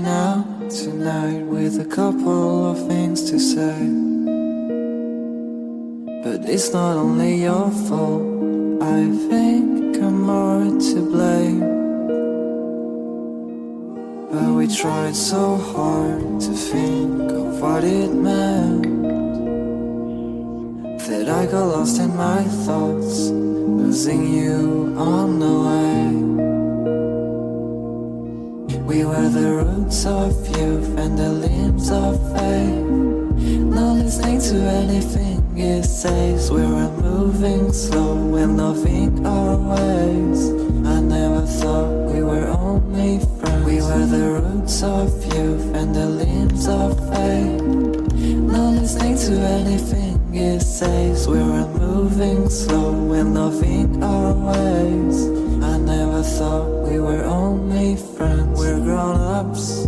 Heading out tonight with a couple of things to say. But it's not only your fault, I think I'm more to blame. But we tried so hard to think of what it meant, that I got lost in my thoughts, losing you on the way. We were the roots of youth and the limbs of faith, not listening to anything it says. We were moving slow and loving our ways. I never thought we were only friends. We were the roots of youth and the limbs of faith, not listening to anything it says. We were moving slow and loving our ways. I never thought we were only friends. We're grown-ups